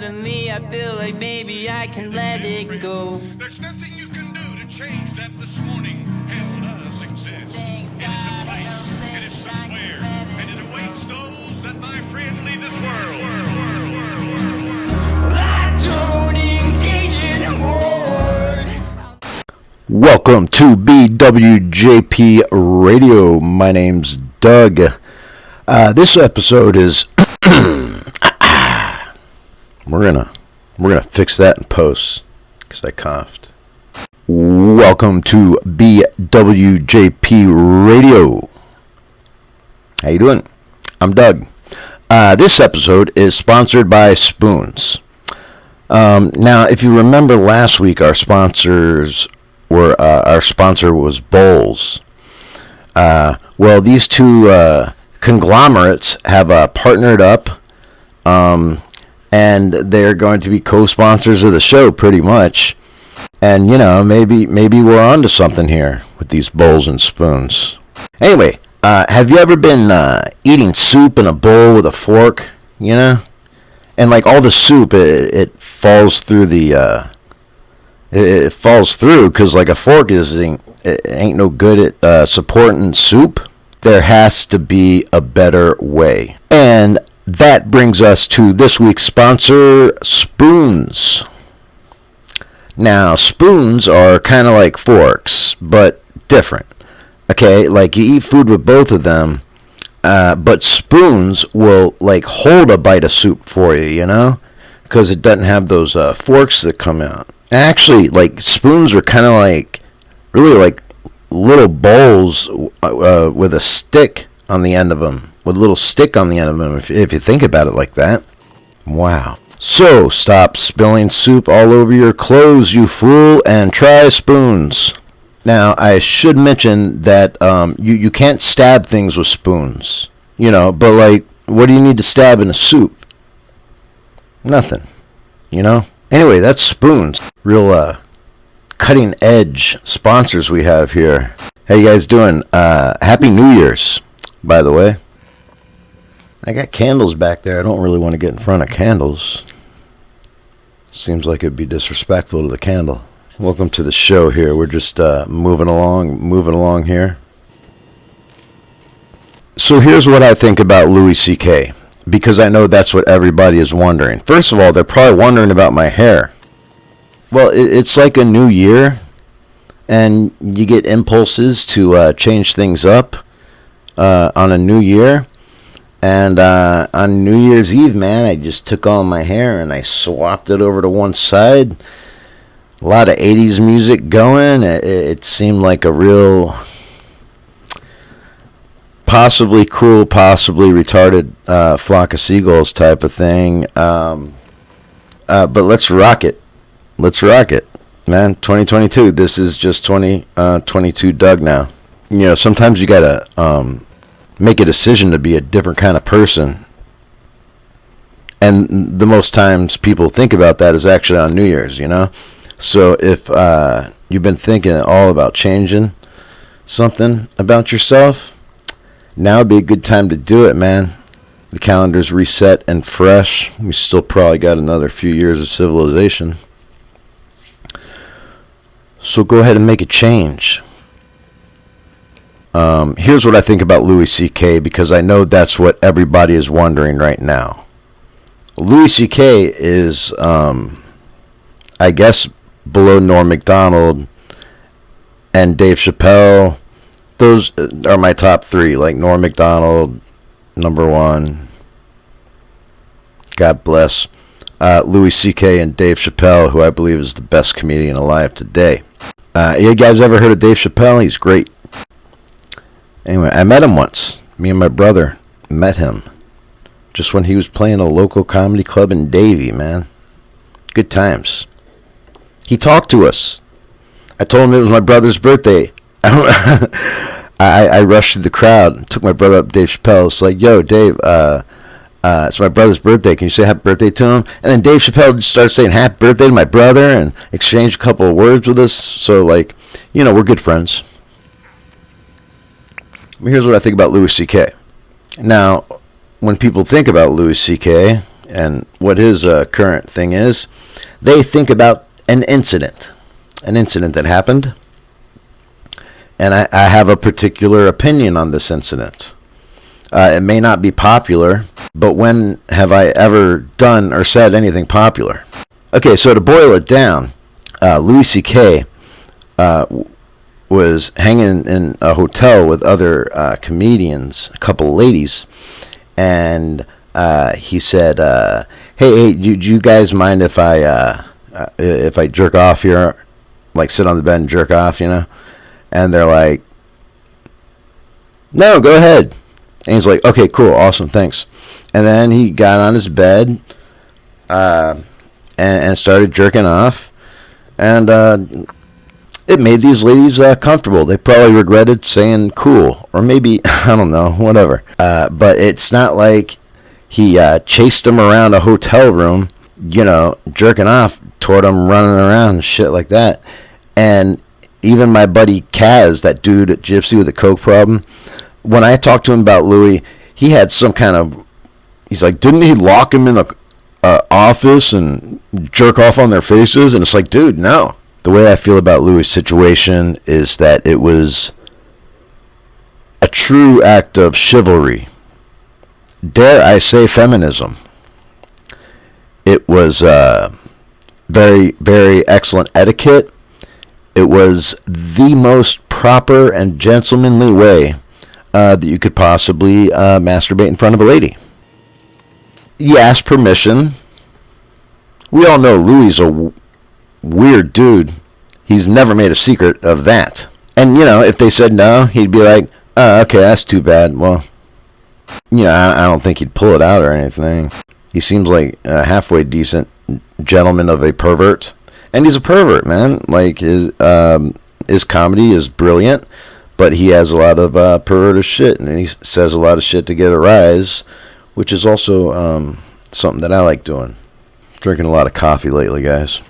suddenly I feel like maybe I can let it go. There's nothing you can do to change that this morning. Hell does exist. It is a place, it is somewhere, and it awaits those that, my friend, leave this world. I don't engage anymore. Welcome to BWJP Radio. My name's Doug. This episode is we're gonna fix that in post because I coughed. Welcome to BWJP Radio. How you doing? I'm Doug. This episode is sponsored by Spoons. Now, if you remember last week, our sponsor was Bowls. Well, these two conglomerates have partnered up, and they're going to be co-sponsors of the show, pretty much. And maybe we're onto something here with these Bowls and Spoons. Anyway, have you ever been eating soup in a bowl with a fork? And like all the soup, it falls through it falls through because like a fork ain't no good at supporting soup. There has to be a better way. And that brings us to this week's sponsor, Spoons. Now, spoons are kind of like forks, but different. Okay, like you eat food with both of them, but spoons will like hold a bite of soup for you, because it doesn't have those forks that come out. Actually, like spoons are kind of like really like little bowls with a stick on the end of them, if you think about it like that. Wow. So stop spilling soup all over your clothes, you fool, and try Spoons. Now, I should mention that you can't stab things with spoons, but like, what do you need to stab in a soup? Nothing, Anyway, that's Spoons. Real cutting edge sponsors we have here. How you guys doing? Happy New Year's, by the way. I got candles back there. I don't really want to get in front of candles. Seems like it'd be disrespectful to the candle. Welcome to the show here. We're just moving along here. So here's what I think about Louis C.K., because I know that's what everybody is wondering. First of all, they're probably wondering about my hair. Well, it's like a new year, and you get impulses to change things up on a new year. And on New Year's Eve, man, I just took all my hair and I swapped it over to one side. A lot of 80s music going. It seemed like a real possibly cool, possibly retarded flock of seagulls type of thing. But let's rock it. Man, 2022. This is just 2022 Doug now. Sometimes you gotta make a decision to be a different kind of person. And the most times people think about that is actually on New Year's, So if you've been thinking all about changing something about yourself, now would be a good time to do it, man. The calendar's reset and fresh. We still probably got another few years of civilization. So go ahead and make a change. Here's what I think about Louis C.K., because I know that's what everybody is wondering right now. Louis C.K. is, I guess, below Norm Macdonald and Dave Chappelle. Those are my top three. Like Norm Macdonald, number one. God bless. Louis C.K. and Dave Chappelle, who I believe is the best comedian alive today. You guys ever heard of Dave Chappelle? He's great. Anyway, I met him once. Me and my brother met him just when he was playing a local comedy club in Davie, man. Good times. He talked to us. I told him it was my brother's birthday. I rushed through the crowd and took my brother up to Dave Chappelle. It's like, yo, Dave, it's my brother's birthday. Can you say happy birthday to him? And then Dave Chappelle started saying happy birthday to my brother and exchanged a couple of words with us. So, like, we're good friends. Here's what I think about Louis C.K. Now, when people think about Louis C.K., And what his current thing is, they think about an incident that happened, and I have a particular opinion on this incident. It may not be popular, but when have I ever done or said anything popular? Okay, so to boil it down, Louis C.K. Was hanging in a hotel with other comedians, a couple of ladies, and he said, "Hey, do you guys mind if I jerk off here, like sit on the bed and jerk off, you know?" And they're like, "No, go ahead." And he's like, "Okay, cool, awesome, thanks." And then he got on his bed and started jerking off, and it made these ladies comfortable. They probably regretted saying cool, or maybe, I don't know, whatever. But it's not like he chased them around a hotel room, you know, jerking off toward them, running around and shit like that. And even my buddy Kaz, that dude at Gypsy with the coke problem, when I talked to him about Louis, he had some kind of, he's like, didn't he lock him in the office and jerk off on their faces? And it's like, dude, no. The way I feel about Louis' situation is that it was a true act of chivalry. Dare I say feminism. It was very, very excellent etiquette. It was the most proper and gentlemanly way that you could possibly masturbate in front of a lady. You ask permission. We all know Louis a weird dude. He's never made a secret of that. And, you know, if they said no, he'd be like, oh, okay, that's too bad. Well, you know, I don't think he'd pull it out or anything. He seems like a halfway decent gentleman of a pervert. And he's a pervert, man. Like, his comedy is brilliant, but he has a lot of perverted shit, and he says a lot of shit to get a rise, which is also something that I like doing. Drinking a lot of coffee lately, guys.